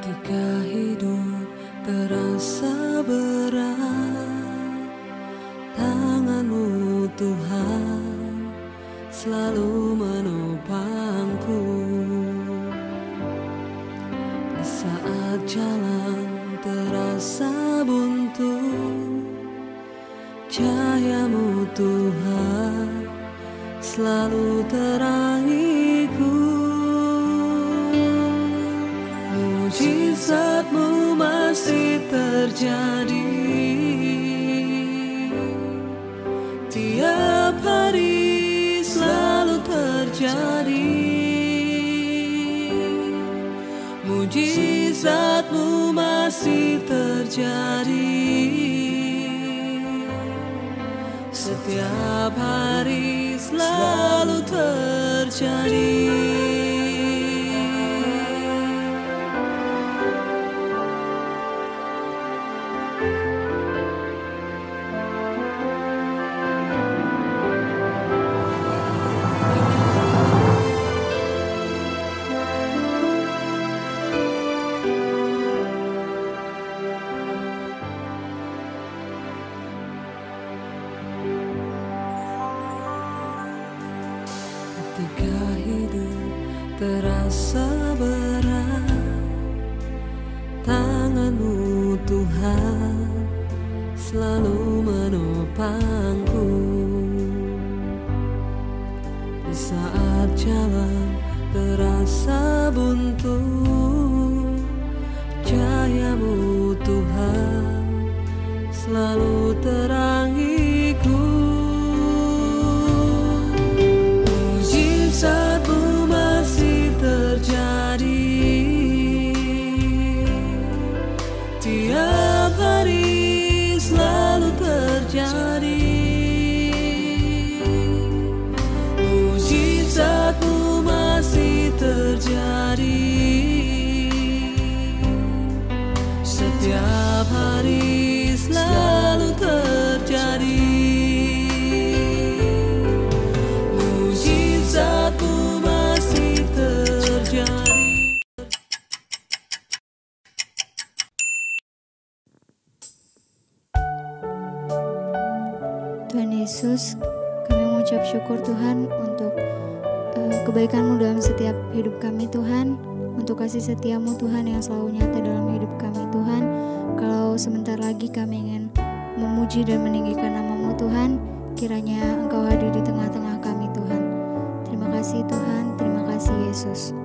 Ketika hidup terasa berat, tangan-Mu Tuhan selalu menopangku. Di saat jalan terasa buntu, cahaya-Mu Tuhan selalu terangiku. Mujizat-Mu masih terjadi tiap hari, selalu terjadi. Mujizat-Mu masih terjadi setiap hari, selalu terjadi. Ketika hidup terasa berat, tangan-Mu Tuhan selalu menopangku. Di saat jalan terasa buntu, cahaya-Mu Tuhan selalu terangiku. Mujizat-Mu masih terjadi tiap hari, selalu terjadi. Mujizat-Mu masih terjadi setiap hari, selalu terjadi. Mujizat-Mu masih terjadi. Tuhan Yesus, kami mengucap syukur Tuhan untuk kebaikan-Mu dalam setiap hidup kami Tuhan, untuk kasih setia-Mu Tuhan yang selalu nyata dalam hidup kami Tuhan. Kalau sebentar lagi kami ingin memuji dan meninggikan nama-Mu Tuhan, kiranya Engkau hadir di tengah-tengah kami Tuhan. Terima kasih Tuhan, terima kasih Yesus.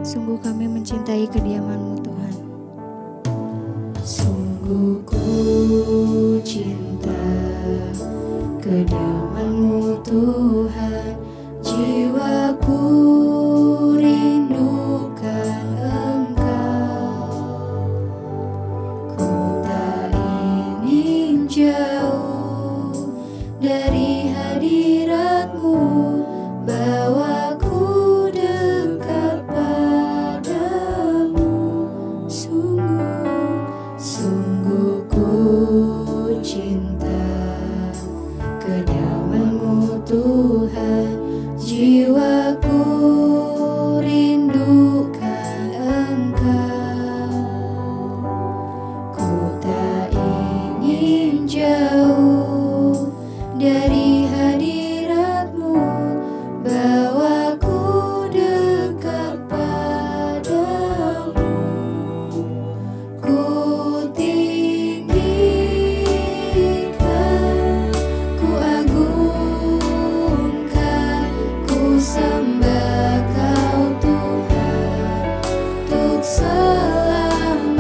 Sungguh kami mencintai kediaman-Mu Tuhan. Sungguh ku cinta kediaman-Mu Tuhan, jiwaku rindukan Engkau. Ku tak ingin jauh dari hadirat-Mu, bawaku dekat padamu. Sungguh ku cinta kediaman-Mu Tuhan, jiwaku rindukan Engkau. Ku tak ingin jauh dari hadirat-Mu, bawaku dekat padamu. Ku tinggikan, ku agungkan, ku sembah Kau Tuhan untuk selamanya.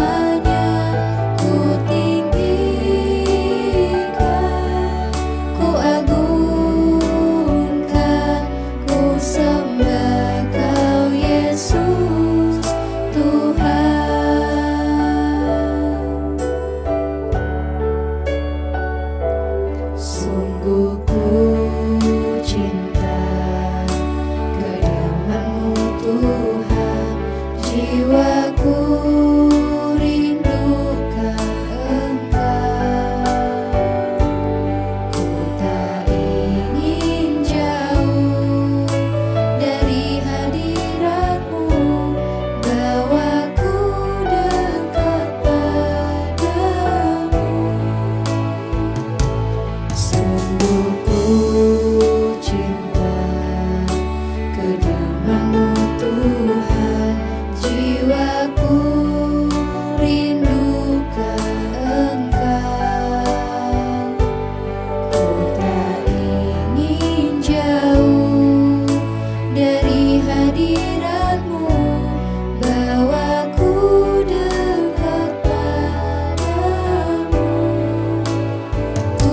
Ku tinggikan, ku agungkan, ku sembah Kau Yesus Tuhan. Sungguh ku cinta kediaman-Mu Tuhan, jiwaku rindukan Engkau. Ku tak ingin jauh dari hadirat-Mu, bawaku Tuhan, jiwaku rindukan Engkau. Ku tak ingin jauh dari hadirat-Mu, bawaku dekat padamu. Ku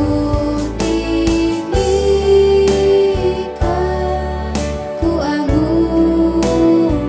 tinggikan, ku agungkan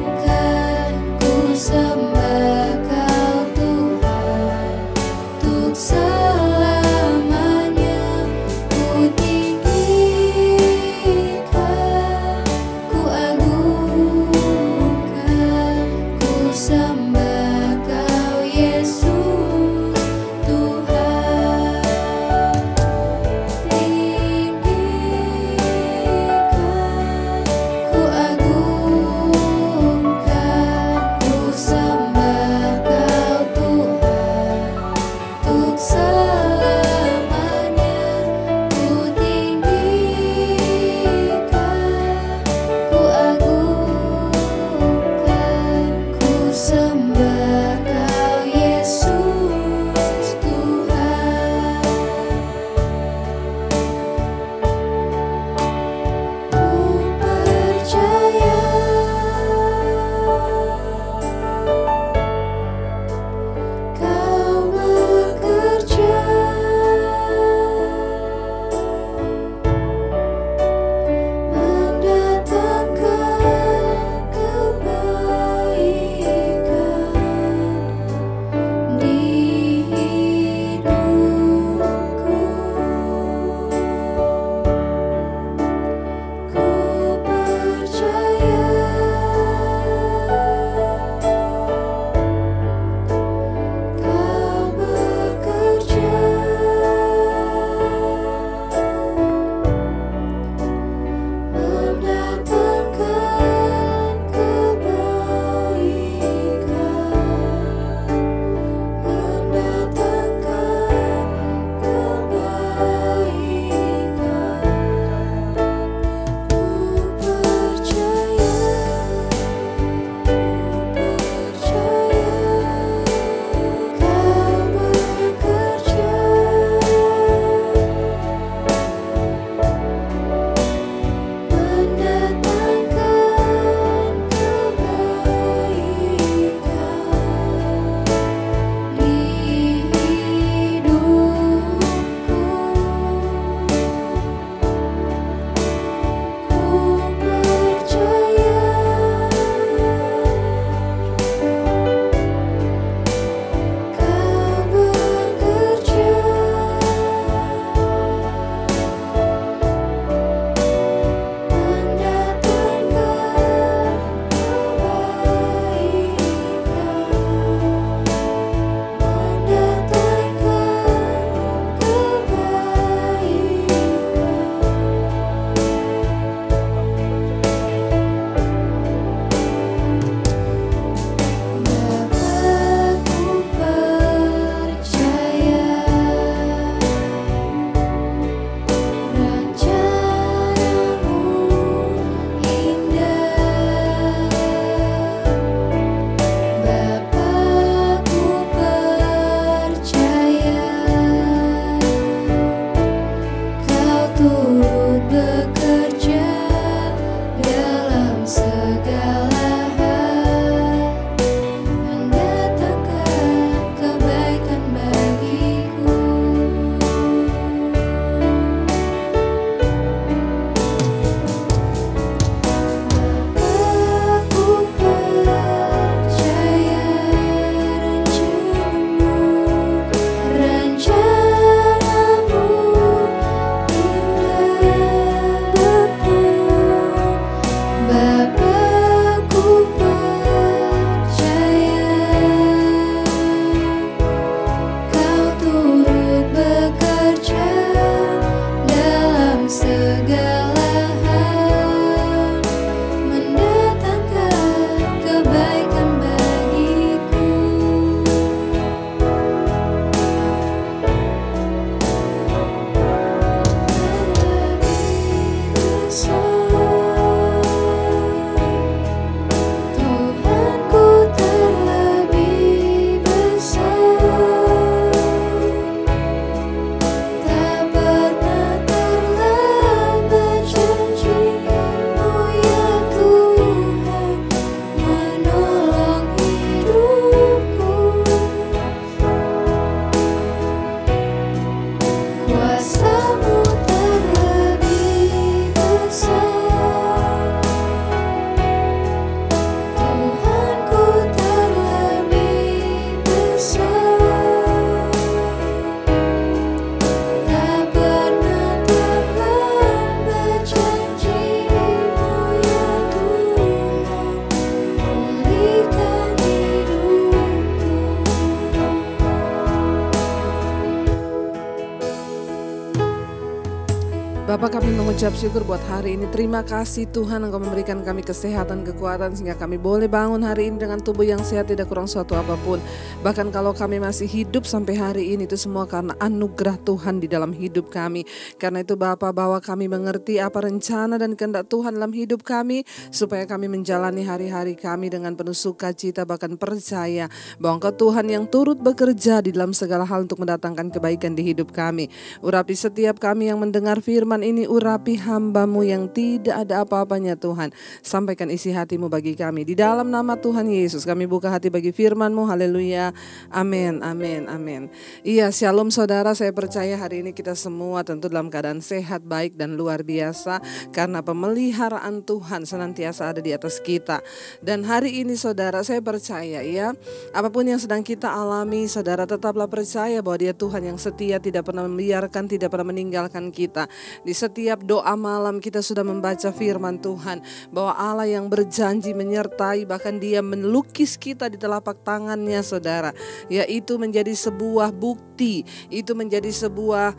Bapak, kami mengucap syukur buat hari ini. Terima kasih Tuhan, Engkau memberikan kami kesehatan, kekuatan sehingga kami boleh bangun hari ini dengan tubuh yang sehat, tidak kurang suatu apapun. Bahkan kalau kami masih hidup sampai hari ini, itu semua karena anugerah Tuhan di dalam hidup kami. Karena itu Bapak, bahwa kami mengerti apa rencana dan kehendak Tuhan dalam hidup kami, supaya kami menjalani hari-hari kami dengan penuh sukacita, bahkan percaya bahwa Engkau Tuhan yang turut bekerja di dalam segala hal untuk mendatangkan kebaikan di hidup kami. Urapi setiap kami yang mendengar firman ini, urapi hamba-Mu yang tidak ada apa-apanya Tuhan. Sampaikan isi hati-Mu bagi kami. Di dalam nama Tuhan Yesus kami buka hati bagi firman-Mu. Haleluya. Amin, amin, amin. Iya, shalom saudara, saya percaya hari ini kita semua tentu dalam keadaan sehat, baik dan luar biasa. Karena pemeliharaan Tuhan senantiasa ada di atas kita. Dan hari ini saudara, saya percaya ya, apapun yang sedang kita alami, saudara tetaplah percaya bahwa Dia Tuhan yang setia, tidak pernah membiarkan, tidak pernah meninggalkan kita. Di setiap doa malam kita sudah membaca firman Tuhan bahwa Allah yang berjanji menyertai, bahkan Dia melukis kita di telapak tangannya saudara. Yaitu menjadi sebuah bukti, itu menjadi sebuah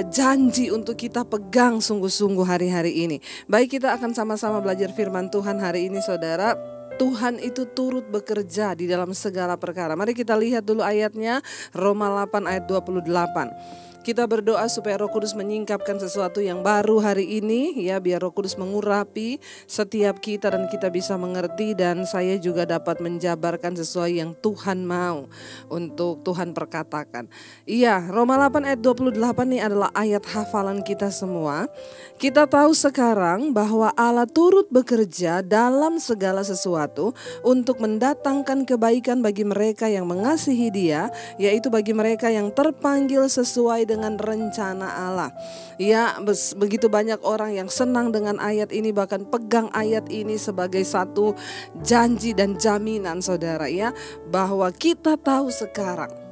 janji untuk kita pegang sungguh-sungguh hari-hari ini. Baik, kita akan sama-sama belajar firman Tuhan hari ini saudara. Tuhan itu turut bekerja di dalam segala perkara. Mari kita lihat dulu ayatnya, Roma 8 ayat 28. Kita berdoa supaya Roh Kudus menyingkapkan sesuatu yang baru hari ini ya, biar Roh Kudus mengurapi setiap kita dan kita bisa mengerti, dan saya juga dapat menjabarkan sesuai yang Tuhan mau untuk Tuhan perkatakan. Iya, Roma 8 ayat 28 ini adalah ayat hafalan kita semua. Kita tahu sekarang bahwa Allah turut bekerja dalam segala sesuatu untuk mendatangkan kebaikan bagi mereka yang mengasihi Dia, yaitu bagi mereka yang terpanggil sesuai dengan rencana Allah. Ya, begitu banyak orang yang senang dengan ayat ini, bahkan pegang ayat ini sebagai satu janji dan jaminan saudara ya, bahwa kita tahu sekarang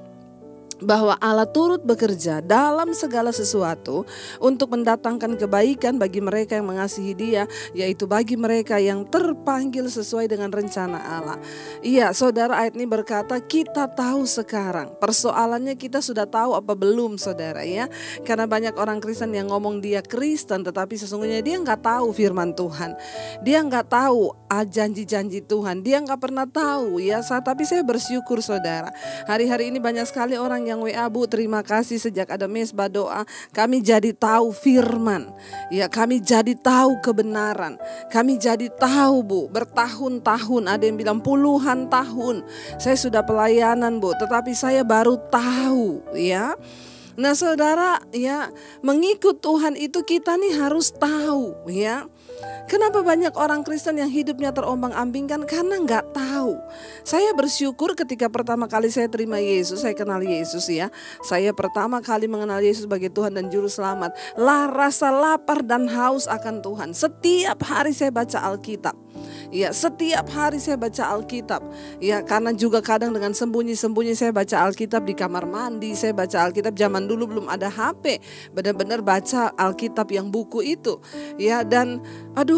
bahwa Allah turut bekerja dalam segala sesuatu untuk mendatangkan kebaikan bagi mereka yang mengasihi Dia, yaitu bagi mereka yang terpanggil sesuai dengan rencana Allah. Iya saudara, ayat ini berkata kita tahu sekarang. Persoalannya kita sudah tahu apa belum saudara ya? Karena banyak orang Kristen yang ngomong dia Kristen, tetapi sesungguhnya dia nggak tahu firman Tuhan. Dia nggak tahu janji-janji Tuhan. Dia nggak pernah tahu ya. Tapi saya bersyukur saudara, hari-hari ini banyak sekali orang yang WA, Bu, terima kasih sejak ada mesbah doa kami jadi tahu firman. Ya, kami jadi tahu kebenaran. Kami jadi tahu, Bu, bertahun-tahun, ada yang bilang puluhan tahun saya sudah pelayanan, Bu, tetapi saya baru tahu ya. Nah saudara ya, mengikut Tuhan itu kita nih harus tahu ya. Kenapa banyak orang Kristen yang hidupnya terombang-ambingkan? Karena nggak tahu. Saya bersyukur ketika pertama kali saya terima Yesus, saya kenal Yesus ya. Saya pertama kali mengenal Yesus sebagai Tuhan dan Juru Selamat. Rasa lapar dan haus akan Tuhan. Setiap hari saya baca Alkitab. Ya, setiap hari saya baca Alkitab. Ya, karena juga kadang dengan sembunyi-sembunyi saya baca Alkitab di kamar mandi. Saya baca Alkitab zaman dulu belum ada HP. Benar-benar baca Alkitab yang buku itu. Ya, dan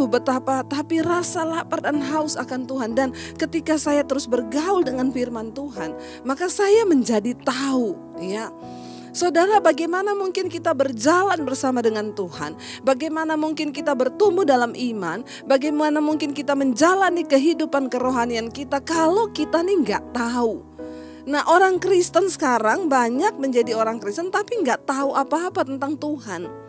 betapa, tapi rasa lapar dan haus akan Tuhan. Dan ketika saya terus bergaul dengan firman Tuhan, maka saya menjadi tahu ya. Saudara, bagaimana mungkin kita berjalan bersama dengan Tuhan? Bagaimana mungkin kita bertumbuh dalam iman? Bagaimana mungkin kita menjalani kehidupan kerohanian kita kalau kita nih nggak tahu? Nah, orang Kristen sekarang banyak menjadi orang Kristen tapi nggak tahu apa-apa tentang Tuhan.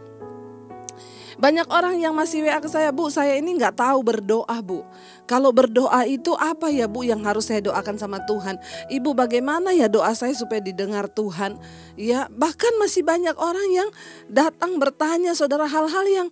Banyak orang yang masih WA ke saya, Bu, saya ini nggak tahu berdoa, Bu. Kalau berdoa itu apa ya, Bu, yang harus saya doakan sama Tuhan? Ibu, bagaimana ya doa saya supaya didengar Tuhan? Ya, bahkan masih banyak orang yang datang bertanya saudara hal-hal yang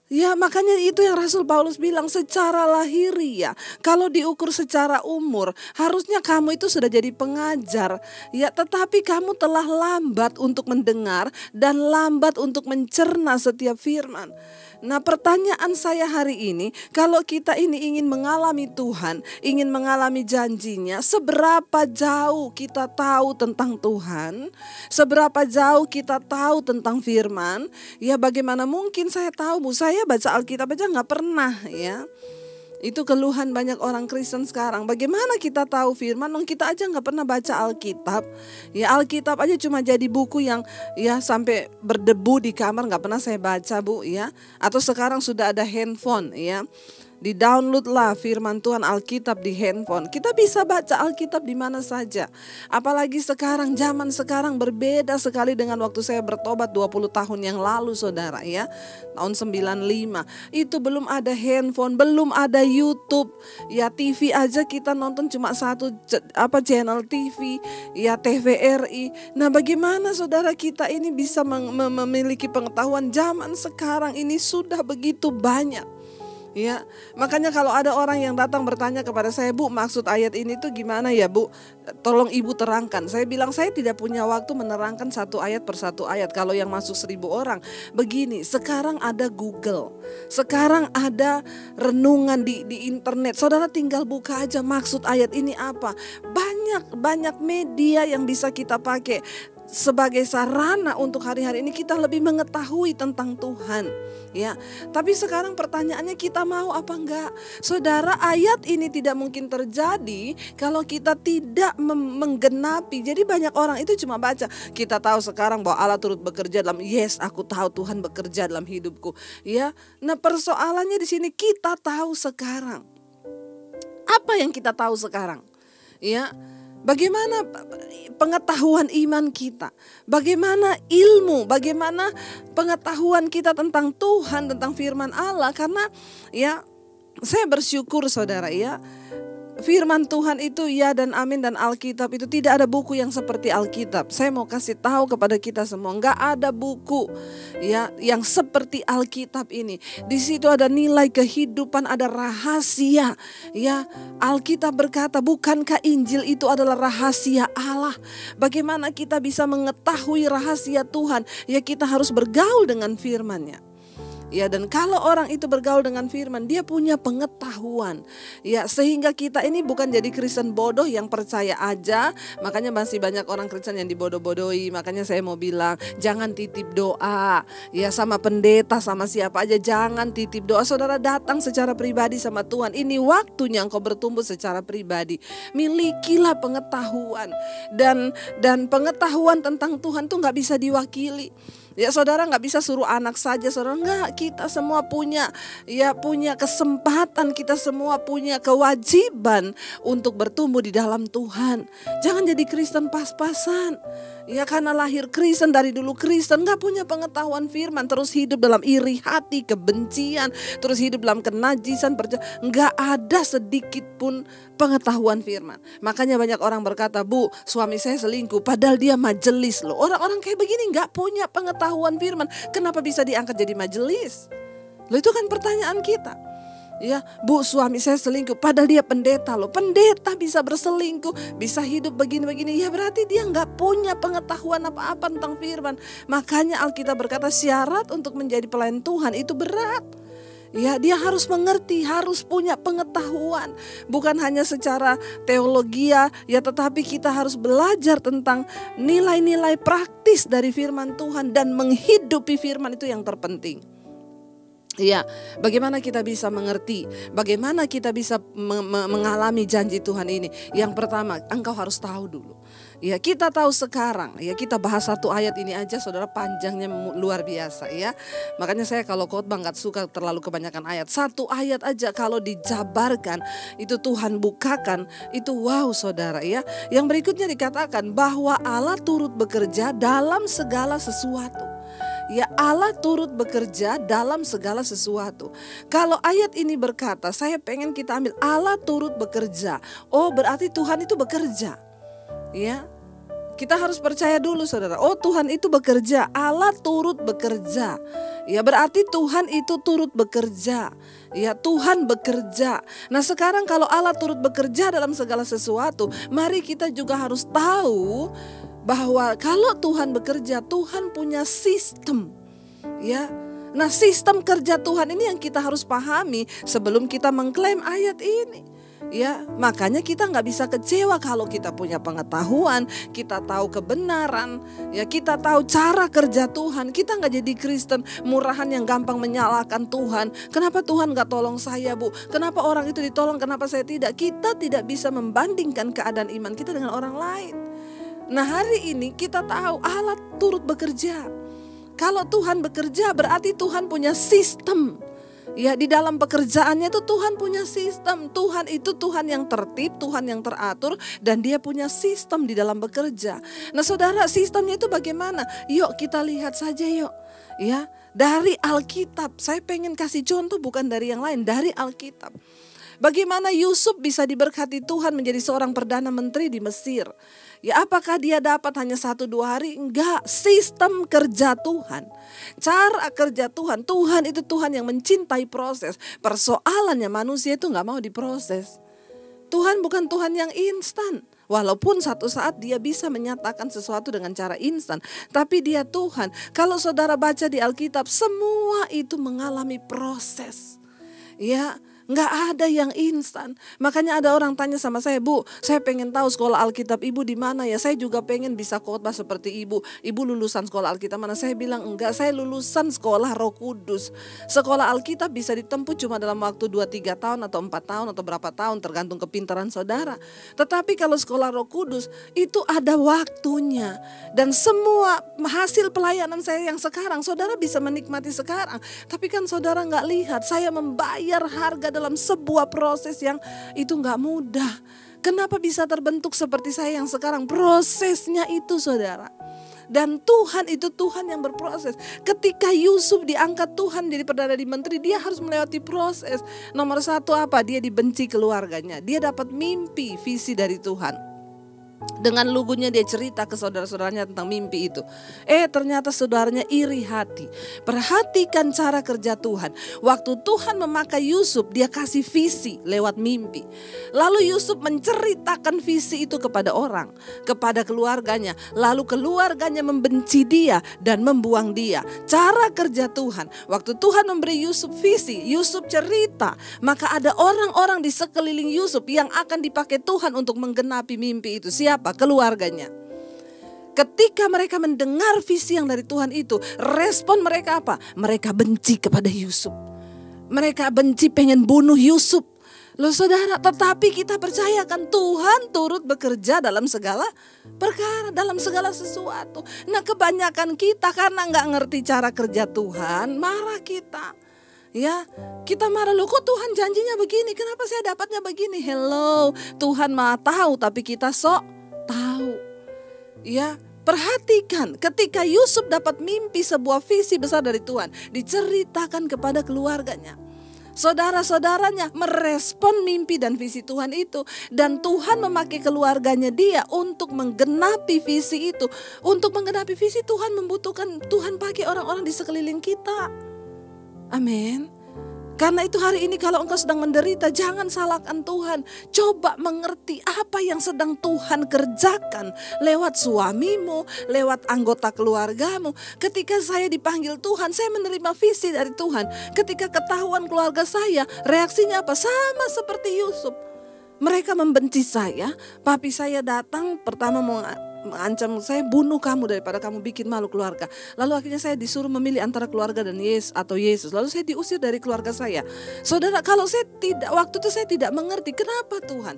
ya, makanya itu yang Rasul Paulus bilang secara lahiriah. Kalau diukur secara umur, harusnya kamu itu sudah jadi pengajar. Ya, tetapi kamu telah lambat untuk mendengar dan lambat untuk mencerna setiap firman. Nah, pertanyaan saya hari ini, kalau kita ini ingin mengalami Tuhan, ingin mengalami janjinya, seberapa jauh kita tahu tentang Tuhan? Seberapa jauh kita tahu tentang firman? Ya, bagaimana mungkin saya tahu, Bu, saya baca Alkitab aja nggak pernah ya. Itu keluhan banyak orang Kristen sekarang. Bagaimana kita tahu firman? Kita aja nggak pernah baca Alkitab. Ya Alkitab aja cuma jadi buku yang ya sampai berdebu di kamar, nggak pernah saya baca, Bu, ya. Atau sekarang sudah ada handphone, ya. Di-download lah firman Tuhan Alkitab di handphone. Kita bisa baca Alkitab di mana saja. Apalagi sekarang, zaman sekarang berbeda sekali dengan waktu saya bertobat 20 tahun yang lalu, saudara, ya. Tahun 95. Itu belum ada handphone, belum ada YouTube. Ya TV aja kita nonton cuma satu channel TV, ya TVRI. Nah, bagaimana saudara kita ini bisa memiliki pengetahuan zaman sekarang ini sudah begitu banyak. Ya, makanya kalau ada orang yang datang bertanya kepada saya, Bu, maksud ayat ini tuh gimana ya, Bu? Tolong Ibu terangkan. Saya bilang saya tidak punya waktu menerangkan satu ayat per satu ayat. Kalau yang masuk 1000 orang, begini, sekarang ada Google, sekarang ada renungan di internet. Saudara tinggal buka aja maksud ayat ini apa. Banyak media yang bisa kita pakai sebagai sarana untuk hari-hari ini kita lebih mengetahui tentang Tuhan, ya. Tapi sekarang pertanyaannya, kita mau apa enggak? Saudara, ayat ini tidak mungkin terjadi kalau kita tidak menggenapi. Jadi banyak orang itu cuma baca. Kita tahu sekarang bahwa Allah turut bekerja dalam, yes, aku tahu Tuhan bekerja dalam hidupku, ya. Nah, persoalannya di sini kita tahu sekarang. Apa yang kita tahu sekarang? Ya. Bagaimana pengetahuan iman kita? Bagaimana ilmu? Bagaimana pengetahuan kita tentang Tuhan, tentang firman Allah? Karena ya saya bersyukur saudara, ya. Firman Tuhan itu ya dan amin, dan Alkitab itu tidak ada buku yang seperti Alkitab. Saya mau kasih tahu kepada kita semua, enggak ada buku ya yang seperti Alkitab ini. Di situ ada nilai kehidupan, ada rahasia. Ya, Alkitab berkata, bukankah Injil itu adalah rahasia Allah? Bagaimana kita bisa mengetahui rahasia Tuhan? Ya, kita harus bergaul dengan firman-Nya. Ya, dan kalau orang itu bergaul dengan firman, dia punya pengetahuan. Ya, sehingga kita ini bukan jadi Kristen bodoh yang percaya aja. Makanya masih banyak orang Kristen yang dibodoh-bodohi. Makanya saya mau bilang, jangan titip doa. Ya, sama pendeta, sama siapa aja, jangan titip doa. Saudara datang secara pribadi sama Tuhan. Ini waktunya engkau bertumbuh secara pribadi. Milikilah pengetahuan. Dan pengetahuan tentang Tuhan tuh gak bisa diwakili. Ya, saudara nggak bisa suruh anak saja, saudara, nggak. Kita semua punya kesempatan, kita semua punya kewajiban untuk bertumbuh di dalam Tuhan. Jangan jadi Kristen pas-pasan. Ya, karena lahir Kristen, dari dulu Kristen, nggak punya pengetahuan firman, terus hidup dalam iri hati, kebencian, terus hidup dalam kenajisan, nggak ada sedikit pun pengetahuan firman. Makanya banyak orang berkata, Bu, suami saya selingkuh, padahal dia majelis loh. Orang-orang kayak begini nggak punya pengetahuan firman, kenapa bisa diangkat jadi majelis? Loh, itu kan pertanyaan kita. Ya, Bu, suami saya selingkuh, padahal dia pendeta loh. Pendeta bisa berselingkuh, bisa hidup begini-begini. Ya, berarti dia nggak punya pengetahuan apa-apa tentang firman. Makanya Alkitab berkata syarat untuk menjadi pelayan Tuhan itu berat. Ya, dia harus mengerti, harus punya pengetahuan. Bukan hanya secara teologi ya, tetapi kita harus belajar tentang nilai-nilai praktis dari firman Tuhan dan menghidupi firman itu yang terpenting. Ya, bagaimana kita bisa mengerti, bagaimana kita bisa mengalami janji Tuhan ini? Yang pertama, engkau harus tahu dulu. Ya, kita tahu sekarang, ya, kita bahas satu ayat ini aja, saudara, panjangnya luar biasa, ya. Makanya saya kalau khotbah nggak suka terlalu kebanyakan ayat. Satu ayat aja kalau dijabarkan, itu Tuhan bukakan, itu wow, saudara, ya. Yang berikutnya dikatakan bahwa Allah turut bekerja dalam segala sesuatu. Ya, Allah turut bekerja dalam segala sesuatu. Kalau ayat ini berkata, saya pengen kita ambil Allah turut bekerja. Oh, berarti Tuhan itu bekerja. Ya, kita harus percaya dulu, saudara. Oh, Tuhan itu bekerja, Allah turut bekerja. Ya, berarti Tuhan itu turut bekerja. Ya, Tuhan bekerja. Nah, sekarang kalau Allah turut bekerja dalam segala sesuatu, mari kita juga harus tahu bahwa kalau Tuhan bekerja, Tuhan punya sistem. Ya. Nah, sistem kerja Tuhan ini yang kita harus pahami sebelum kita mengklaim ayat ini. Ya, makanya kita nggak bisa kecewa kalau kita punya pengetahuan, kita tahu kebenaran, ya kita tahu cara kerja Tuhan. Kita nggak jadi Kristen murahan yang gampang menyalahkan Tuhan. Kenapa Tuhan nggak tolong saya, Bu? Kenapa orang itu ditolong, kenapa saya tidak? Kita tidak bisa membandingkan keadaan iman kita dengan orang lain. Nah, hari ini kita tahu Allah turut bekerja. Kalau Tuhan bekerja berarti Tuhan punya sistem. Ya, di dalam pekerjaannya itu Tuhan punya sistem. Tuhan itu Tuhan yang tertib, Tuhan yang teratur, dan Dia punya sistem di dalam bekerja. Nah, saudara, sistemnya itu bagaimana? Yuk kita lihat saja yuk. Ya, dari Alkitab. Saya pengen kasih contoh bukan dari yang lain, dari Alkitab. Bagaimana Yusuf bisa diberkati Tuhan menjadi seorang perdana menteri di Mesir? Ya, apakah dia dapat hanya 1-2 hari? Enggak, sistem kerja Tuhan. Cara kerja Tuhan. Tuhan itu Tuhan yang mencintai proses. Persoalannya manusia itu gak mau diproses. Tuhan bukan Tuhan yang instan. Walaupun satu saat Dia bisa menyatakan sesuatu dengan cara instan. Tapi Dia Tuhan. Kalau saudara baca di Alkitab, semua itu mengalami proses. Ya, nggak ada yang instan. Makanya ada orang tanya sama saya, Bu, saya pengen tahu sekolah Alkitab Ibu di mana ya? Saya juga pengen bisa khotbah seperti Ibu. Ibu lulusan sekolah Alkitab mana? Saya bilang enggak, saya lulusan sekolah Roh Kudus. Sekolah Alkitab bisa ditempuh cuma dalam waktu 2-3 tahun atau 4 tahun atau berapa tahun tergantung kepintaran saudara. Tetapi kalau sekolah Roh Kudus itu ada waktunya. Dan semua hasil pelayanan saya yang sekarang saudara bisa menikmati sekarang. Tapi kan saudara nggak lihat saya membayar harga dalam sebuah proses yang itu gak mudah. Kenapa bisa terbentuk seperti saya yang sekarang? Prosesnya itu saudara. Dan Tuhan itu Tuhan yang berproses. Ketika Yusuf diangkat Tuhan jadi perdana menteri, dia harus melewati proses. Nomor 1 apa? Dia dibenci keluarganya. Dia dapat mimpi, visi dari Tuhan. Dengan lugunya dia cerita ke saudara-saudaranya tentang mimpi itu. Ternyata saudaranya iri hati. Perhatikan cara kerja Tuhan. Waktu Tuhan memakai Yusuf, Dia kasih visi lewat mimpi. Lalu Yusuf menceritakan visi itu kepada orang, kepada keluarganya. Lalu keluarganya membenci dia dan membuang dia. Cara kerja Tuhan. Waktu Tuhan memberi Yusuf visi, Yusuf cerita, maka ada orang-orang di sekeliling Yusuf yang akan dipakai Tuhan untuk menggenapi mimpi itu. Siapa? Keluarganya. Ketika mereka mendengar visi yang dari Tuhan itu, respon mereka apa? Mereka benci kepada Yusuf. Mereka benci, pengen bunuh Yusuf. Loh saudara, tetapi kita percayakan Tuhan turut bekerja dalam segala perkara, dalam segala sesuatu. Nah, kebanyakan kita karena nggak ngerti cara kerja Tuhan, marah kita. Ya, kita marah, loh kok Tuhan janjinya begini, kenapa saya dapatnya begini? Hello, Tuhan Maha tahu tapi kita sok tahu. Ya, perhatikan ketika Yusuf dapat mimpi sebuah visi besar dari Tuhan, diceritakan kepada keluarganya. Saudara-saudaranya merespon mimpi dan visi Tuhan itu, dan Tuhan memakai keluarganya dia untuk menggenapi visi itu. Untuk menggenapi visi Tuhan membutuhkan Tuhan pakai orang-orang di sekeliling kita. Amin. Karena itu hari ini kalau engkau sedang menderita, jangan salahkan Tuhan. Coba mengerti apa yang sedang Tuhan kerjakan lewat suamimu, lewat anggota keluargamu. Ketika saya dipanggil Tuhan, saya menerima visi dari Tuhan. Ketika ketahuan keluarga saya, reaksinya apa? Sama seperti Yusuf. Mereka membenci saya. Papi saya datang pertama mau mengancam saya, bunuh kamu daripada kamu bikin malu keluarga. Lalu akhirnya saya disuruh memilih antara keluarga dan Yesus. Lalu saya diusir dari keluarga saya. Saudara, kalau saya tidak, waktu itu saya tidak mengerti kenapa Tuhan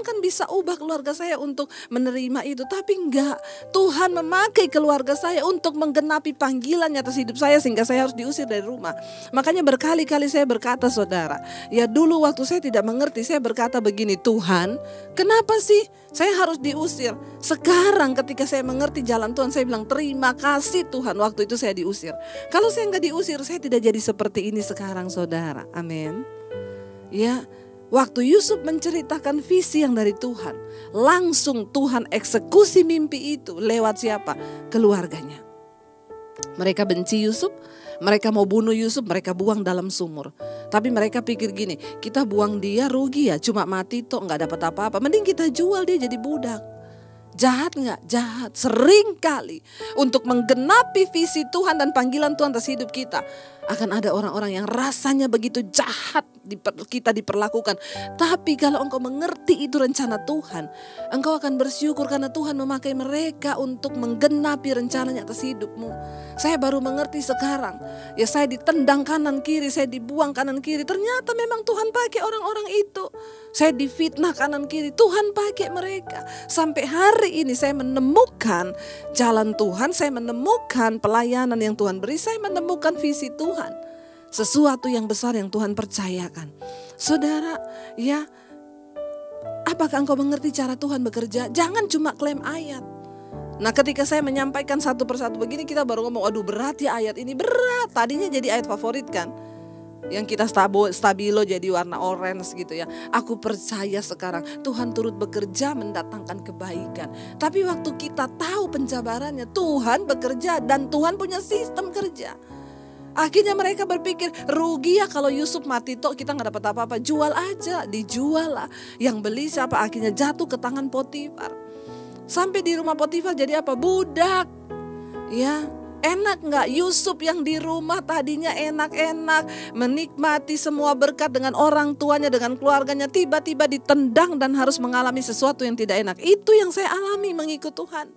kan bisa ubah keluarga saya untuk menerima itu, tapi enggak. Tuhan memakai keluarga saya untuk menggenapi panggilannya atas hidup saya sehingga saya harus diusir dari rumah. Makanya berkali-kali saya berkata, saudara, ya dulu waktu saya tidak mengerti, saya berkata begini, Tuhan, kenapa sih saya harus diusir? Sekarang ketika saya mengerti jalan Tuhan, saya bilang terima kasih Tuhan waktu itu saya diusir. Kalau saya nggak diusir, saya tidak jadi seperti ini sekarang, saudara. Amin. Ya, waktu Yusuf menceritakan visi yang dari Tuhan, langsung Tuhan eksekusi mimpi itu lewat siapa? Keluarganya. Mereka benci Yusuf, mereka mau bunuh Yusuf, mereka buang dalam sumur. Tapi mereka pikir gini, kita buang dia rugi ya, cuma mati toh nggak dapat apa-apa. Mending kita jual dia jadi budak. Jahat nggak? Jahat. Sering kali untuk menggenapi visi Tuhan dan panggilan Tuhan atas hidup kita, Akan ada orang-orang yang rasanya begitu jahat kita diperlakukan. Tapi kalau engkau mengerti itu rencana Tuhan, engkau akan bersyukur karena Tuhan memakai mereka untuk menggenapi rencananya atas hidupmu. Saya baru mengerti sekarang. Ya, saya ditendang kanan kiri, saya dibuang kanan kiri. Ternyata memang Tuhan pakai orang-orang itu. Saya difitnah kanan kiri, Tuhan pakai mereka. Sampai hari ini saya menemukan jalan Tuhan, saya menemukan pelayanan yang Tuhan beri, saya menemukan visi Tuhan. Sesuatu yang besar yang Tuhan percayakan. Saudara, ya, apakah engkau mengerti cara Tuhan bekerja? Jangan cuma klaim ayat. Nah, ketika saya menyampaikan satu persatu begini, kita baru ngomong, aduh berat ya ayat ini, berat. Tadinya jadi ayat favorit kan, yang kita stabilo jadi warna orange gitu ya. Aku percaya sekarang Tuhan turut bekerja mendatangkan kebaikan. Tapi waktu kita tahu penjabarannya, Tuhan bekerja dan Tuhan punya sistem kerja. Akhirnya mereka berpikir, rugi ya kalau Yusuf mati toh kita gak dapat apa-apa. Jual aja, dijual lah. Yang beli siapa? Akhirnya jatuh ke tangan Potifar. Sampai di rumah Potifar jadi apa? Budak. Ya, enak gak Yusuf yang di rumah tadinya enak-enak, menikmati semua berkat dengan orang tuanya, dengan keluarganya, tiba-tiba ditendang dan harus mengalami sesuatu yang tidak enak. Itu yang saya alami mengikut Tuhan.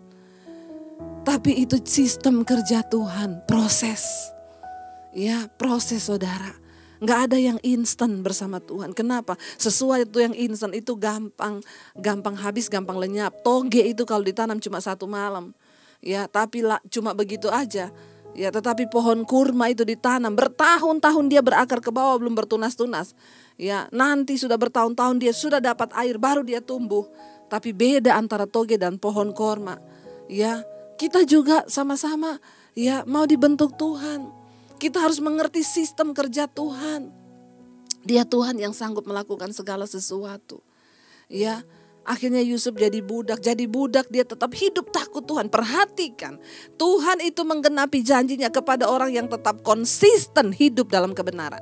Tapi itu sistem kerja Tuhan, proses. Ya, proses saudara. Gak ada yang instan bersama Tuhan. Kenapa? Sesuatu yang instan itu gampang habis, gampang lenyap. Toge itu kalau ditanam cuma 1 malam. Ya, tapi cuma begitu aja. Ya, tetapi pohon kurma itu ditanam bertahun-tahun, dia berakar ke bawah belum bertunas-tunas. Ya, nanti sudah bertahun-tahun dia sudah dapat air baru dia tumbuh. Tapi beda antara toge dan pohon kurma. Ya, kita juga sama-sama ya mau dibentuk Tuhan. Kita harus mengerti sistem kerja Tuhan. Dia Tuhan yang sanggup melakukan segala sesuatu. Ya, akhirnya Yusuf jadi budak. Jadi budak dia tetap hidup takut Tuhan. Perhatikan, Tuhan itu menggenapi janjinya kepada orang yang tetap konsisten hidup dalam kebenaran.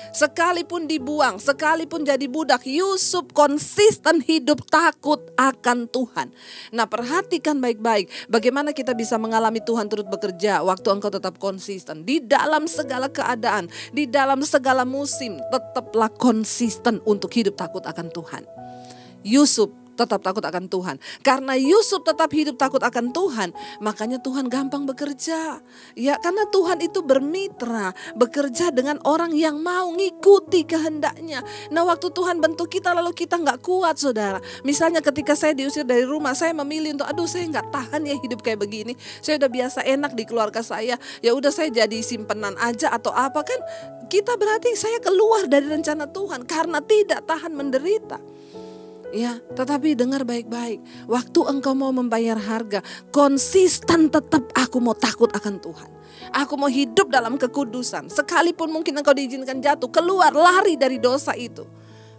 Sekalipun dibuang, sekalipun jadi budak, Yusuf konsisten hidup takut akan Tuhan. Nah, perhatikan baik-baik bagaimana kita bisa mengalami Tuhan turut bekerja waktu engkau tetap konsisten. Di dalam segala keadaan, di dalam segala musim, tetaplah konsisten untuk hidup takut akan Tuhan. Yusuf tetap takut akan Tuhan. Karena Yusuf tetap hidup takut akan Tuhan, makanya Tuhan gampang bekerja. Ya, karena Tuhan itu bermitra, bekerja dengan orang yang mau ngikuti kehendaknya. Nah, waktu Tuhan bentuk kita lalu kita gak kuat saudara. Misalnya ketika saya diusir dari rumah, saya memilih untuk aduh saya gak tahan ya hidup kayak begini. Saya udah biasa enak di keluarga saya. Ya udah saya jadi simpenan aja atau apa kan. Kita berarti saya keluar dari rencana Tuhan karena tidak tahan menderita. Ya, tetapi dengar baik-baik. Waktu engkau mau membayar harga, konsisten tetap aku mau takut akan Tuhan. Aku mau hidup dalam kekudusan. Sekalipun mungkin engkau diizinkan jatuh, keluar lari dari dosa itu.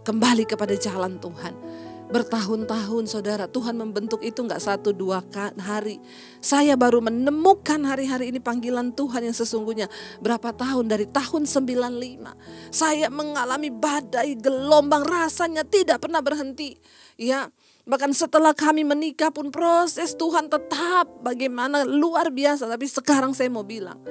Kembali kepada jalan Tuhan. Bertahun-tahun saudara, Tuhan membentuk itu gak 1-2 hari. Saya baru menemukan hari-hari ini panggilan Tuhan yang sesungguhnya. Berapa tahun, dari tahun 95. Saya mengalami badai, gelombang, rasanya tidak pernah berhenti. Ya, bahkan setelah kami menikah pun proses Tuhan tetap bagaimana luar biasa. Tapi sekarang saya mau bilang,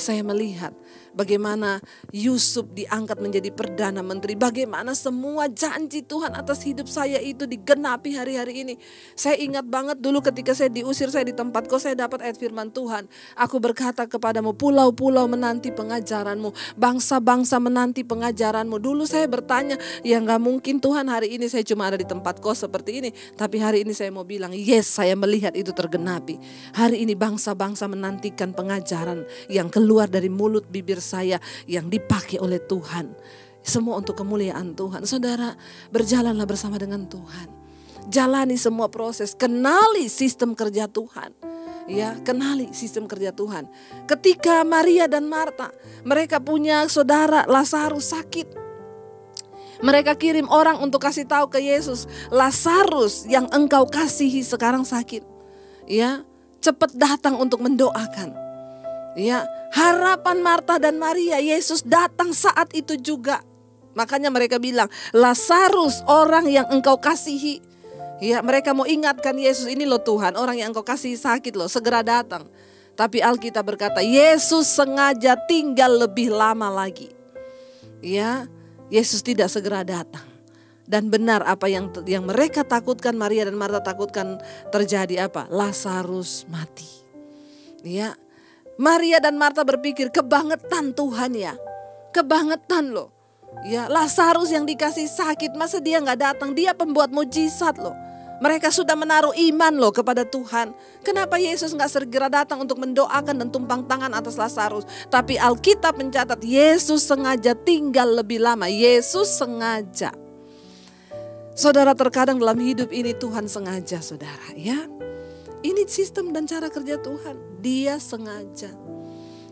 saya melihat bagaimana Yusuf diangkat menjadi Perdana Menteri. Bagaimana semua janji Tuhan atas hidup saya itu digenapi hari-hari ini. Saya ingat banget dulu ketika saya diusir, saya di tempat kos, saya dapat ayat firman Tuhan. Aku berkata kepadamu, pulau-pulau menanti pengajaranmu, bangsa-bangsa menanti pengajaranmu. Dulu saya bertanya, ya gak mungkin Tuhan hari ini saya cuma ada di tempat kos seperti ini. Tapi hari ini saya mau bilang, yes, saya melihat itu tergenapi. Hari ini bangsa-bangsa menantikan pengajaran yang keluar dari mulut bibir saya yang dipakai oleh Tuhan. Semua untuk kemuliaan Tuhan. Saudara, berjalanlah bersama dengan Tuhan. Jalani semua proses, kenali sistem kerja Tuhan. Ya, kenali sistem kerja Tuhan. Ketika Maria dan Marta, mereka punya saudara Lazarus sakit. Mereka kirim orang untuk kasih tahu ke Yesus, Lazarus yang engkau kasihi sekarang sakit. Ya, cepat datang untuk mendoakan. Ya, harapan Marta dan Maria, Yesus datang saat itu juga. Makanya mereka bilang, Lazarus orang yang engkau kasihi. Ya, mereka mau ingatkan Yesus, ini loh Tuhan, orang yang engkau kasihi sakit loh, segera datang. Tapi Alkitab berkata Yesus sengaja tinggal lebih lama lagi. Ya, Yesus tidak segera datang. Dan benar apa yang mereka takutkan, Maria dan Marta takutkan terjadi apa? Lazarus mati. Ya, Maria dan Marta berpikir kebangetan Tuhan ya. Kebangetan loh. Ya, Lazarus yang dikasih sakit, masa dia nggak datang? Dia pembuat mujizat loh. Mereka sudah menaruh iman loh kepada Tuhan. Kenapa Yesus nggak segera datang untuk mendoakan dan tumpang tangan atas Lazarus? Tapi Alkitab mencatat Yesus sengaja tinggal lebih lama. Yesus sengaja. Saudara, terkadang dalam hidup ini Tuhan sengaja, saudara ya. Ini sistem dan cara kerja Tuhan. Dia sengaja.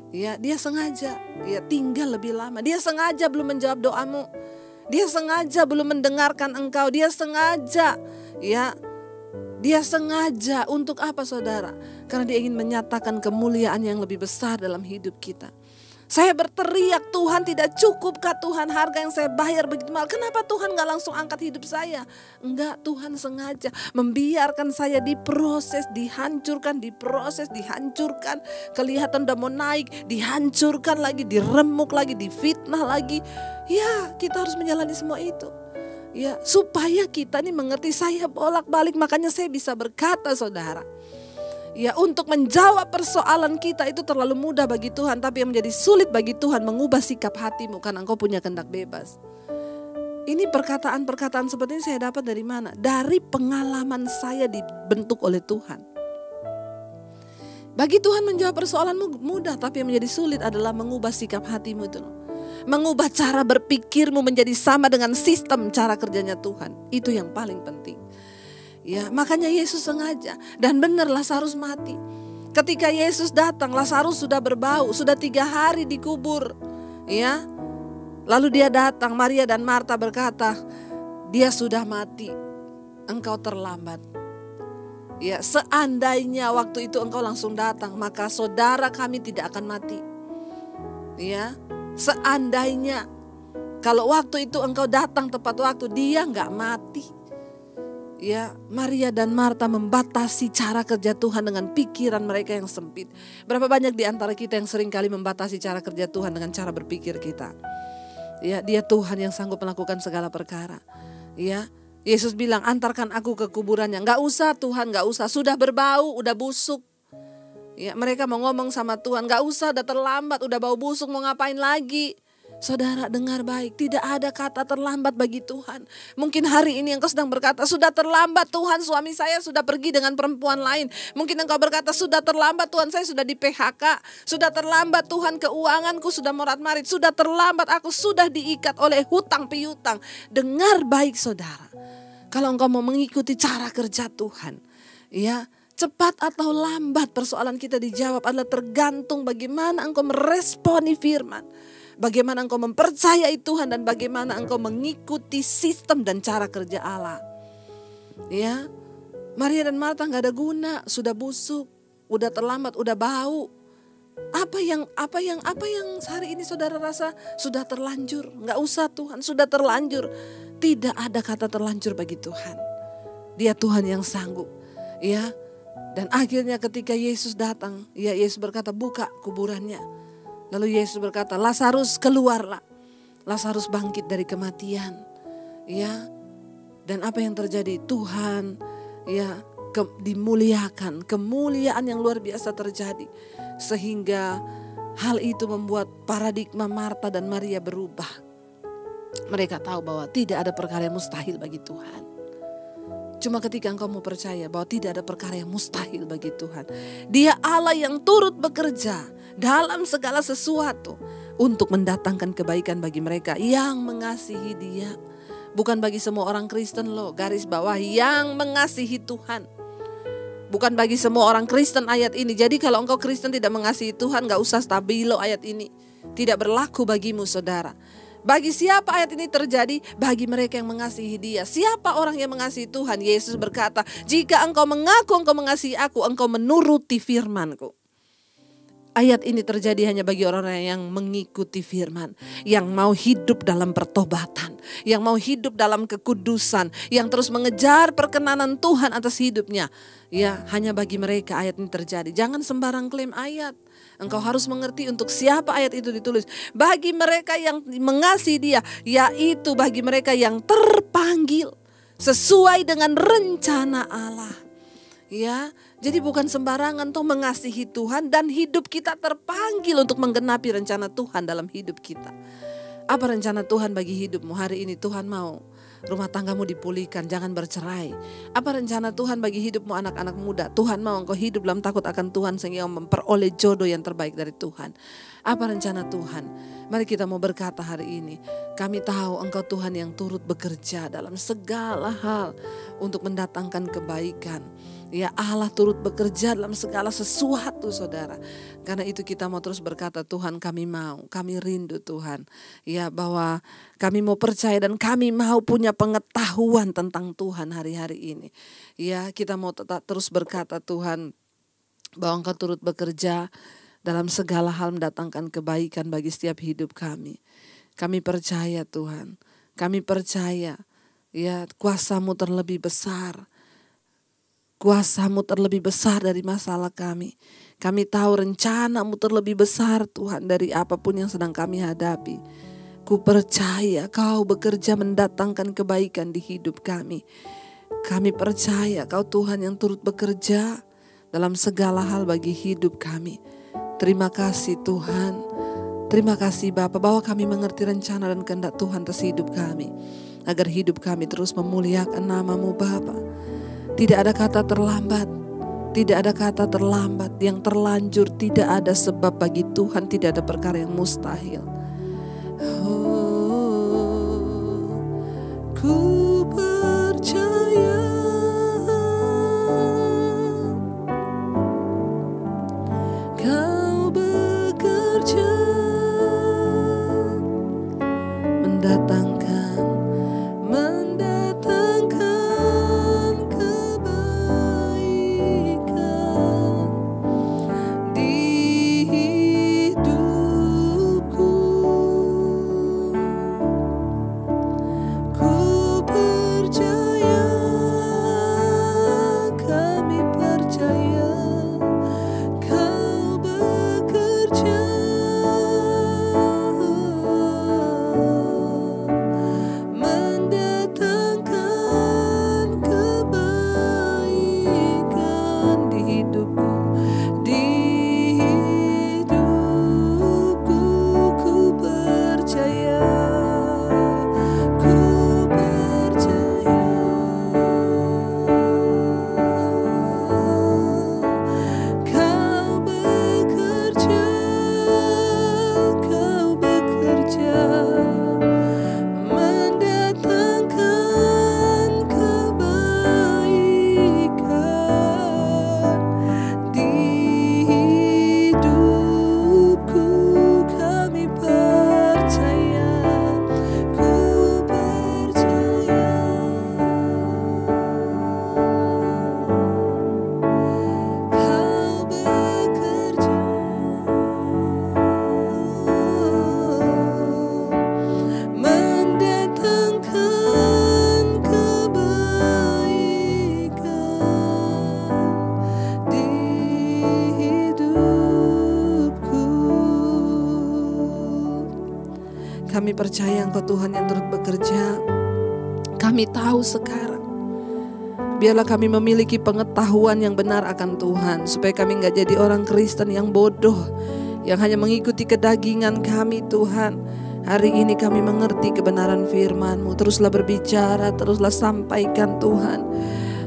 Ya, dia sengaja ya tinggal lebih lama. Dia sengaja belum menjawab doamu. Dia sengaja belum mendengarkan engkau. Dia sengaja ya. Dia sengaja untuk apa, saudara? Karena dia ingin menyatakan kemuliaan yang lebih besar dalam hidup kita. Saya berteriak, Tuhan tidak cukupkah Tuhan harga yang saya bayar begitu mahal? Kenapa Tuhan gak langsung angkat hidup saya? Enggak, Tuhan sengaja membiarkan saya diproses, dihancurkan, diproses, dihancurkan. Kelihatan udah mau naik, dihancurkan lagi, diremuk lagi, difitnah lagi. Ya, kita harus menjalani semua itu. Ya, supaya kita ini mengerti, saya bolak-balik, makanya saya bisa berkata, saudara. Ya, untuk menjawab persoalan kita itu terlalu mudah bagi Tuhan. Tapi yang menjadi sulit bagi Tuhan mengubah sikap hatimu karena engkau punya kehendak bebas. Ini perkataan-perkataan seperti ini saya dapat dari mana? Dari pengalaman saya dibentuk oleh Tuhan. Bagi Tuhan menjawab persoalanmu mudah. Tapi yang menjadi sulit adalah mengubah sikap hatimu itu. Mengubah cara berpikirmu menjadi sama dengan sistem cara kerjanya Tuhan. Itu yang paling penting. Ya, makanya Yesus sengaja. Dan benar Lazarus mati. Ketika Yesus datang, Lazarus sudah berbau, sudah 3 hari dikubur. Ya, lalu dia datang, Maria dan Marta berkata, dia sudah mati, engkau terlambat. Ya, seandainya waktu itu engkau langsung datang, maka saudara kami tidak akan mati. Ya, seandainya kalau waktu itu engkau datang tepat waktu, dia nggak mati. Ya, Maria dan Marta membatasi cara kerja Tuhan dengan pikiran mereka yang sempit. Berapa banyak di antara kita yang sering kali membatasi cara kerja Tuhan dengan cara berpikir kita. Ya, dia Tuhan yang sanggup melakukan segala perkara. Ya, Yesus bilang, antarkan aku ke kuburannya. Enggak usah Tuhan, enggak usah. Sudah berbau, udah busuk. Ya, mereka mau ngomong sama Tuhan, enggak usah, udah terlambat, udah bau busuk, mau ngapain lagi? Saudara, dengar baik, tidak ada kata terlambat bagi Tuhan. Mungkin hari ini engkau sedang berkata, sudah terlambat Tuhan, suami saya sudah pergi dengan perempuan lain. Mungkin engkau berkata, sudah terlambat Tuhan, saya sudah di PHK. Sudah terlambat Tuhan, keuanganku sudah morat-marit. Sudah terlambat, aku sudah diikat oleh hutang piutang. Dengar baik saudara, kalau engkau mau mengikuti cara kerja Tuhan, ya, cepat atau lambat persoalan kita dijawab adalah tergantung bagaimana engkau meresponi firman. Bagaimana engkau mempercayai Tuhan dan bagaimana engkau mengikuti sistem dan cara kerja Allah. Ya, Maria dan Marta nggak ada guna, sudah busuk, udah terlambat, udah bau. Apa yang hari ini saudara rasa sudah terlanjur? Nggak usah Tuhan, sudah terlanjur. Tidak ada kata terlanjur bagi Tuhan. Dia Tuhan yang sanggup. Ya, dan akhirnya ketika Yesus datang, ya Yesus berkata, buka kuburannya. Lalu Yesus berkata, Lazarus keluarlah. Lazarus bangkit dari kematian. Ya. Dan apa yang terjadi? Tuhan ya dimuliakan. Kemuliaan yang luar biasa terjadi. Sehingga hal itu membuat paradigma Marta dan Maria berubah. Mereka tahu bahwa tidak ada perkara yang mustahil bagi Tuhan. Cuma ketika engkau mau percaya bahwa tidak ada perkara yang mustahil bagi Tuhan. Dia Allah yang turut bekerja dalam segala sesuatu untuk mendatangkan kebaikan bagi mereka yang mengasihi Dia. Bukan bagi semua orang Kristen loh, garis bawah, yang mengasihi Tuhan. Bukan bagi semua orang Kristen ayat ini. Jadi kalau engkau Kristen tidak mengasihi Tuhan, gak usah stabilo ayat ini. Tidak berlaku bagimu saudara. Bagi siapa ayat ini terjadi? Bagi mereka yang mengasihi Dia. Siapa orang yang mengasihi Tuhan? Yesus berkata, jika engkau mengaku engkau mengasihi aku, engkau menuruti firman-Ku. Ayat ini terjadi hanya bagi orang-orang yang mengikuti firman, yang mau hidup dalam pertobatan, yang mau hidup dalam kekudusan, yang terus mengejar perkenanan Tuhan atas hidupnya. Ya, hanya bagi mereka ayat ini terjadi. Jangan sembarang klaim ayat. Engkau harus mengerti untuk siapa ayat itu ditulis. Bagi mereka yang mengasihi Dia, yaitu bagi mereka yang terpanggil sesuai dengan rencana Allah. Ya, jadi bukan sembarangan toh mengasihi Tuhan dan hidup kita terpanggil untuk menggenapi rencana Tuhan dalam hidup kita. Apa rencana Tuhan bagi hidupmu hari ini? Tuhan mau rumah tanggamu dipulihkan, jangan bercerai. Apa rencana Tuhan bagi hidupmu anak-anak muda? Tuhan mau engkau hidup dalam takut akan Tuhan sehingga memperoleh jodoh yang terbaik dari Tuhan. Apa rencana Tuhan? Mari kita mau berkata hari ini, kami tahu Engkau Tuhan yang turut bekerja dalam segala hal untuk mendatangkan kebaikan. Ya, Allah turut bekerja dalam segala sesuatu, saudara. Karena itu kita mau terus berkata, Tuhan kami mau, kami rindu Tuhan. Ya, bahwa kami mau percaya dan kami mau punya pengetahuan tentang Tuhan hari-hari ini. Ya, kita mau tetap terus berkata Tuhan, bahwa Engkau turut bekerja dalam segala hal mendatangkan kebaikan bagi setiap hidup kami. Kami percaya Tuhan, kami percaya ya kuasa-Mu terlebih besar. Kuasa-Mu terlebih besar dari masalah kami. Kami tahu rencana-Mu terlebih besar Tuhan dari apapun yang sedang kami hadapi. Ku percaya Kau bekerja mendatangkan kebaikan di hidup kami. Kami percaya Kau Tuhan yang turut bekerja dalam segala hal bagi hidup kami. Terima kasih Tuhan. Terima kasih Bapa bahwa kami mengerti rencana dan kehendak Tuhan atas hidup kami. Agar hidup kami terus memuliakan nama-Mu Bapa. Tidak ada kata terlambat, tidak ada kata terlambat, yang terlanjur tidak ada sebab bagi Tuhan, tidak ada perkara yang mustahil. Oh, ku percaya Kau bekerja Mendatangkan Kami percaya Engkau Tuhan yang turut bekerja. Kami tahu sekarang, biarlah kami memiliki pengetahuan yang benar akan Tuhan, supaya kami gak jadi orang Kristen yang bodoh, yang hanya mengikuti kedagingan kami Tuhan. Hari ini kami mengerti kebenaran firman-Mu. Teruslah berbicara, teruslah sampaikan Tuhan.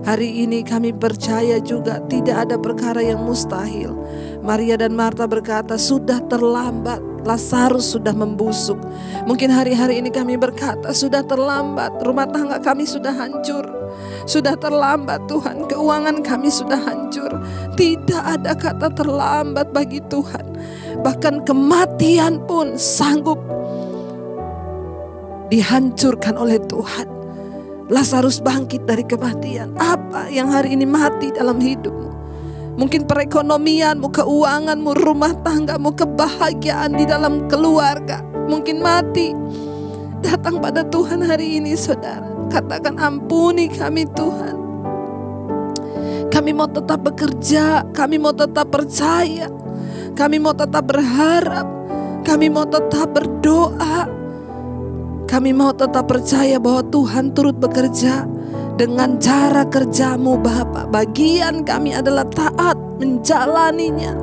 Hari ini kami percaya juga tidak ada perkara yang mustahil. Maria dan Marta berkata, sudah terlambat, Lazarus sudah membusuk. Mungkin hari-hari ini kami berkata, sudah terlambat, rumah tangga kami sudah hancur. Sudah terlambat Tuhan, keuangan kami sudah hancur. Tidak ada kata terlambat bagi Tuhan. Bahkan kematian pun sanggup dihancurkan oleh Tuhan. Lazarus bangkit dari kematian. Apa yang hari ini mati dalam hidupmu? Mungkin perekonomianmu, keuanganmu, rumah tanggamu, kebahagiaan di dalam keluarga mungkin mati. Datang pada Tuhan hari ini saudara. Katakan, ampuni kami Tuhan. Kami mau tetap bekerja, kami mau tetap percaya, kami mau tetap berharap, kami mau tetap berdoa, kami mau tetap percaya bahwa Tuhan turut bekerja dengan cara kerjamu Bapa. Bagian kami adalah taat menjalaninya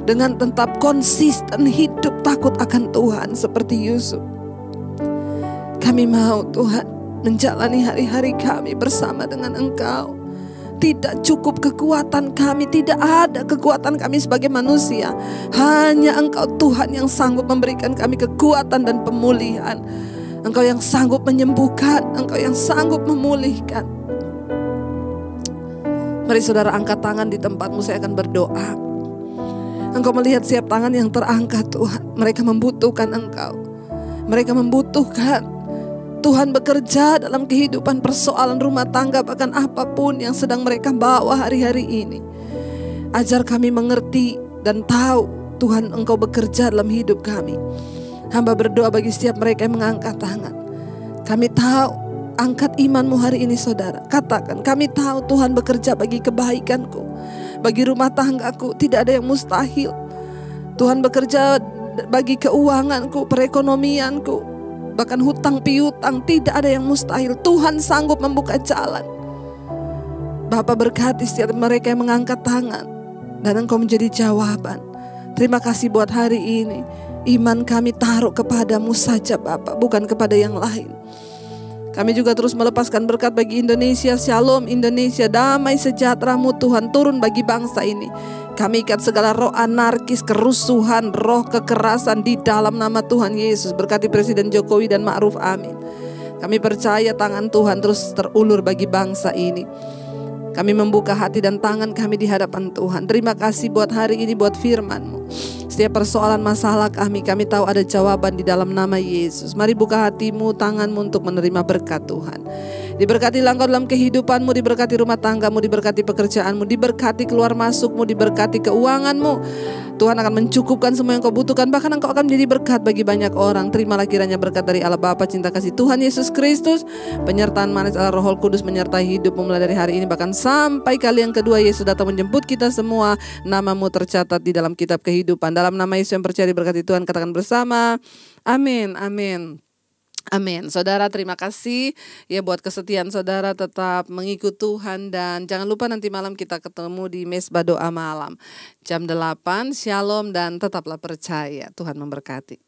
dengan tetap konsisten hidup takut akan Tuhan seperti Yusuf. Kami mau Tuhan menjalani hari-hari kami bersama dengan Engkau. Tidak cukup kekuatan kami, tidak ada kekuatan kami sebagai manusia. Hanya Engkau Tuhan yang sanggup memberikan kami kekuatan dan pemulihan. Engkau yang sanggup menyembuhkan, Engkau yang sanggup memulihkan. Mari saudara angkat tangan di tempatmu, saya akan berdoa. Engkau melihat setiap tangan yang terangkat Tuhan. Mereka membutuhkan Engkau. Mereka membutuhkan Tuhan bekerja dalam kehidupan, persoalan rumah tangga, bahkan apapun yang sedang mereka bawa hari-hari ini. Ajar kami mengerti dan tahu Tuhan Engkau bekerja dalam hidup kami. Hamba berdoa bagi setiap mereka yang mengangkat tangan. Kami tahu, angkat imanmu hari ini saudara. Katakan, kami tahu Tuhan bekerja bagi kebaikanku, bagi rumah tanggaku, tidak ada yang mustahil. Tuhan bekerja bagi keuanganku, perekonomianku, bahkan hutang piutang, tidak ada yang mustahil. Tuhan sanggup membuka jalan. Bapa, berkati setiap mereka yang mengangkat tangan, dan Engkau menjadi jawaban. Terima kasih buat hari ini. Iman kami taruh kepadamu saja Bapa, bukan kepada yang lain. Kami juga terus melepaskan berkat bagi Indonesia. Shalom Indonesia, damai sejahtera-Mu Tuhan turun bagi bangsa ini. Kami ikat segala roh anarkis, kerusuhan, roh kekerasan di dalam nama Tuhan Yesus. Berkati Presiden Jokowi dan Ma'ruf, amin. Kami percaya tangan Tuhan terus terulur bagi bangsa ini. Kami membuka hati dan tangan kami di hadapan Tuhan. Terima kasih buat hari ini, buat firman-Mu. Setiap persoalan masalah kami tahu ada jawaban di dalam nama Yesus. Mari buka hatimu, tanganmu untuk menerima berkat Tuhan. Diberkatilah engkau dalam kehidupanmu, diberkati rumah tanggamu, diberkati pekerjaanmu, diberkati keluar masukmu, diberkati keuanganmu. Tuhan akan mencukupkan semua yang kau butuhkan, bahkan engkau akan menjadi berkat bagi banyak orang. Terimalah kiranya berkat dari Allah Bapa, cinta kasih Tuhan Yesus Kristus, penyertaan manis Allah Roh Kudus menyertai hidupmu mulai dari hari ini bahkan sampai kali yang kedua Yesus datang menjemput kita semua. Namamu tercatat di dalam kitab kehidupan. Dalam nama Yesus yang percaya diberkati Tuhan, katakan bersama, amin, amin. Amin. Saudara, terima kasih ya buat kesetiaan saudara tetap mengikut Tuhan, dan jangan lupa nanti malam kita ketemu di Mesbah Doa Malam jam 8. Shalom dan tetaplah percaya. Tuhan memberkati.